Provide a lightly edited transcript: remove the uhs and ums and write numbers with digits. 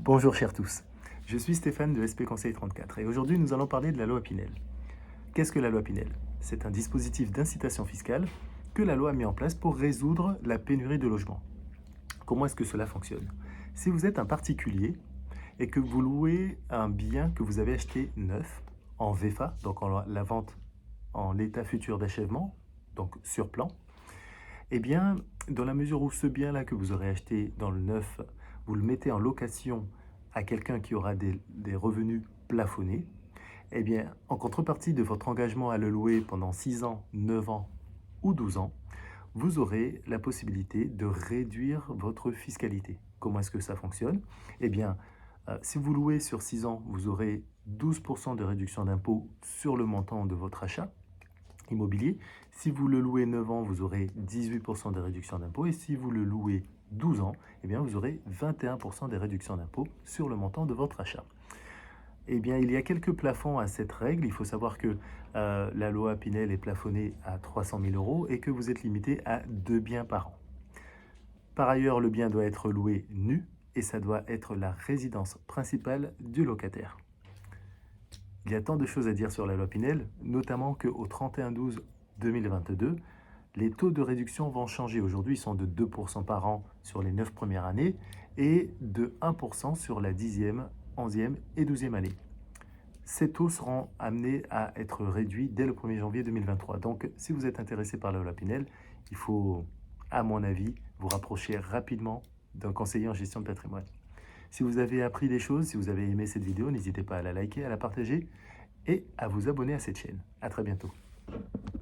Bonjour chers tous, je suis Stéphane de SP Conseil 34 et aujourd'hui nous allons parler de la loi Pinel. Qu'est-ce que la loi Pinel? C'est un dispositif d'incitation fiscale que la loi a mis en place pour résoudre la pénurie de logements. Comment est-ce que cela fonctionne? Si vous êtes un particulier et que vous louez un bien que vous avez acheté neuf en VFA, donc en la vente en l'état futur d'achèvement, donc sur plan, eh bien, dans la mesure où ce bien-là que vous aurez acheté dans le neuf, vous le mettez en location à quelqu'un qui aura des revenus plafonnés, eh bien, en contrepartie de votre engagement à le louer pendant 6 ans, 9 ans ou 12 ans, vous aurez la possibilité de réduire votre fiscalité. Comment est-ce que ça fonctionne? Eh bien, si vous louez sur 6 ans, vous aurez 12% de réduction d'impôt sur le montant de votre achat immobilier. Si vous le louez 9 ans, vous aurez 18% de réduction d'impôt. Et si vous le louez 12 ans, eh bien, vous aurez 21% de réduction d'impôt sur le montant de votre achat. Eh bien, il y a quelques plafonds à cette règle. Il faut savoir que la loi Pinel est plafonnée à 300 000 euros et que vous êtes limité à 2 biens par an. Par ailleurs, le bien doit être loué nu et ça doit être la résidence principale du locataire. Il y a tant de choses à dire sur la loi Pinel, notamment qu'au 31/12/2022, les taux de réduction vont changer. Aujourd'hui, ils sont de 2% par an sur les 9 premières années et de 1% sur la 10e, 11e et 12e année. Ces taux seront amenés à être réduits dès le 1er janvier 2023. Donc, si vous êtes intéressé par la loi Pinel, il faut, à mon avis, vous rapprocher rapidement d'un conseiller en gestion de patrimoine. Si vous avez appris des choses, si vous avez aimé cette vidéo, n'hésitez pas à la liker, à la partager et à vous abonner à cette chaîne. À très bientôt.